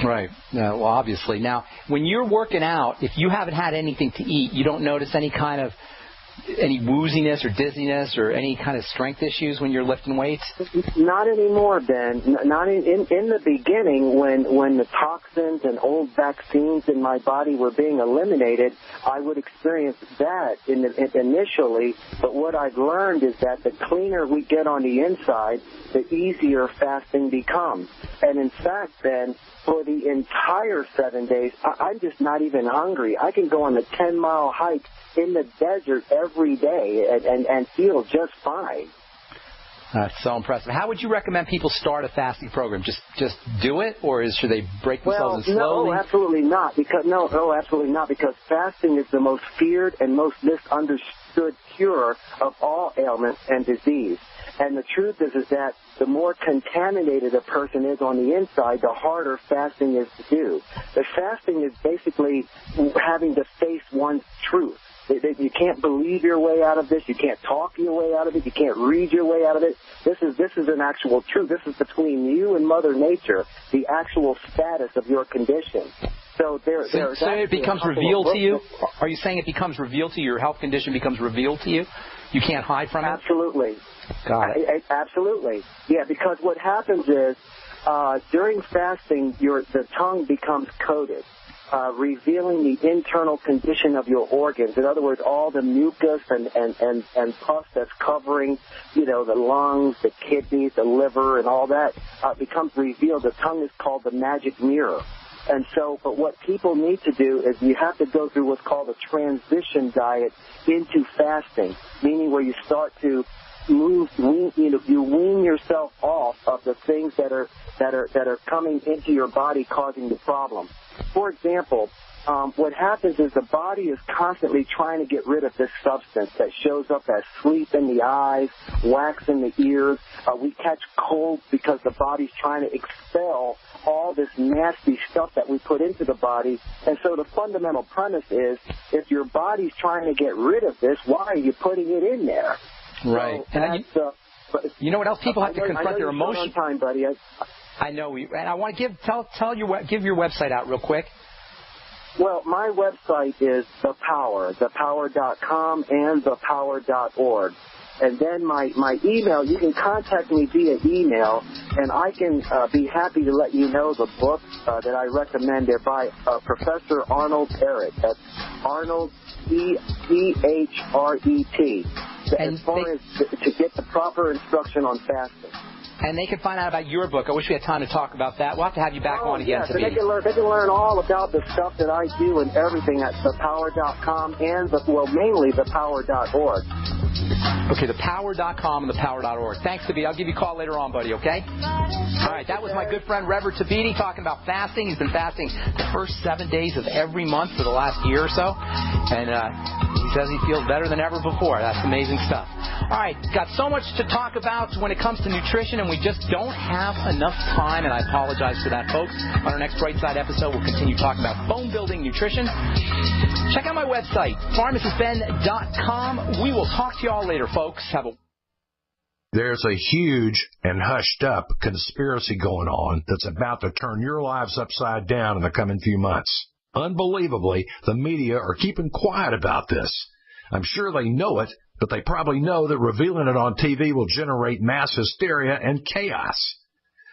Right. Well, obviously. Now, when you're working out, if you haven't had anything to eat, you don't notice any wooziness or dizziness or any kind of strength issues when you're lifting weights? Not anymore, Ben. Not in the beginning, when the toxins and old vaccines in my body were being eliminated, I would experience that initially. But what I've learned is that the cleaner we get on the inside, the easier fasting becomes. And in fact, Ben, for the entire 7 days, I'm just not even hungry. I can go on a 10-mile hike in the desert every day and feel just fine. That's so impressive. How would you recommend people start a fasting program? Just do it, or should they break themselves in slowly? No, absolutely not. Absolutely not. Because fasting is the most feared and most misunderstood cure of all ailments and disease. And the truth is that the more contaminated a person is on the inside, the harder fasting is to do. The fasting is basically having to face one's truth. You can't believe your way out of this. You can't talk your way out of it. You can't read your way out of it. This is an actual truth. This is between you and Mother Nature, the actual status of your condition. So it becomes revealed to you? Are you saying it becomes revealed to you? Your health condition becomes revealed to you? You can't hide from it? Absolutely. Got it. Absolutely. Yeah, because what happens is during fasting, the tongue becomes coated, revealing the internal condition of your organs. In other words, all the mucus and pus that's covering, the lungs, the kidneys, the liver, and all that becomes revealed. The tongue is called the magic mirror. And so, but what people need to do is you have to go through what's called a transition diet into fasting, meaning where you start to you wean yourself off of the things that are coming into your body causing the problem. For example, what happens is the body is constantly trying to get rid of this substance that shows up as sleep in the eyes, wax in the ears. We catch colds because the body's trying to expel all this nasty stuff that we put into the body. And so the fundamental premise is, if your body's trying to get rid of this, why are you putting it in there? Right. So you know what else people have to confront their emotions? On time, buddy. I know. And I want to give your website out real quick. Well, my website is thepower.com and thepower.org. And then my email, you can contact me via email, and I can be happy to let you know the books that I recommend. They're by Professor Arnold Ehret. That's Arnold, E-H-R-E-T. As far as to get the proper instruction on fasting. And they can find out about your book. I wish we had time to talk about that. We'll have to have you back on again. Yes, and they can learn all about the stuff that I do and everything at thepower.com and, mainly thepower.org. Okay, thepower.com and thepower.org. Thanks, Tabiti. I'll give you a call later on, buddy, okay? All right, that was my good friend, Reverend Tabiti, talking about fasting. He's been fasting the first 7 days of every month for the last year or so. And he says he feels better than ever before. That's amazing stuff. All right, got so much to talk about when it comes to nutrition, and we just don't have enough time, and I apologize for that, folks. On our next Bright Side episode, we'll continue talking about bone-building nutrition. Check out my website, pharmacistben.com. We will talk to you all later, folks. There's a huge and hushed-up conspiracy going on that's about to turn your lives upside down in the coming few months. Unbelievably, the media are keeping quiet about this. I'm sure they know it, but they probably know that revealing it on TV will generate mass hysteria and chaos.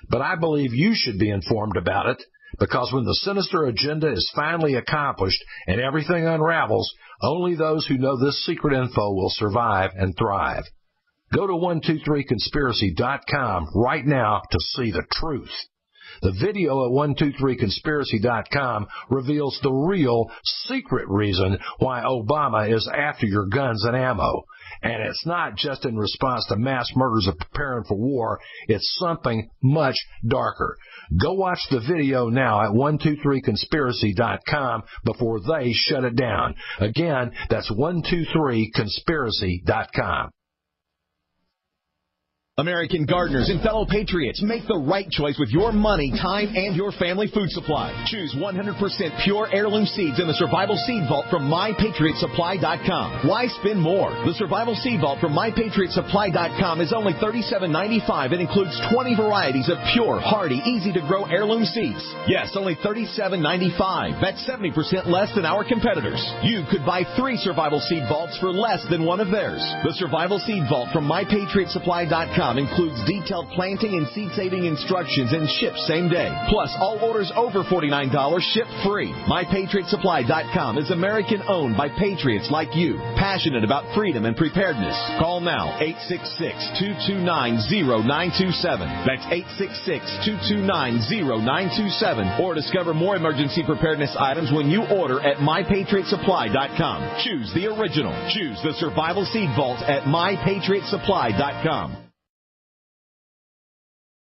But I believe you should be informed about it, because when the sinister agenda is finally accomplished and everything unravels, only those who know this secret info will survive and thrive. Go to 123conspiracy.com right now to see the truth. The video at 123conspiracy.com reveals the real secret reason why Obama is after your guns and ammo. And it's not just in response to mass murders of preparing for war. It's something much darker. Go watch the video now at 123conspiracy.com before they shut it down. Again, that's 123conspiracy.com. American gardeners and fellow patriots, make the right choice with your money, time, and your family food supply. Choose 100% pure heirloom seeds in the Survival Seed Vault from MyPatriotSupply.com. Why spend more? The Survival Seed Vault from MyPatriotSupply.com is only $37.95 and includes 20 varieties of pure, hardy, easy-to-grow heirloom seeds. Yes, only $37.95. That's 70% less than our competitors. You could buy 3 Survival Seed Vaults for less than one of theirs. The Survival Seed Vault from MyPatriotSupply.com includes detailed planting and seed-saving instructions and ships same day. Plus, all orders over $49 ship free. MyPatriotSupply.com is American-owned by patriots like you, passionate about freedom and preparedness. Call now, 866-229-0927. That's 866-229-0927. Or discover more emergency preparedness items when you order at MyPatriotSupply.com. Choose the original. Choose the Survival Seed Vault at MyPatriotSupply.com.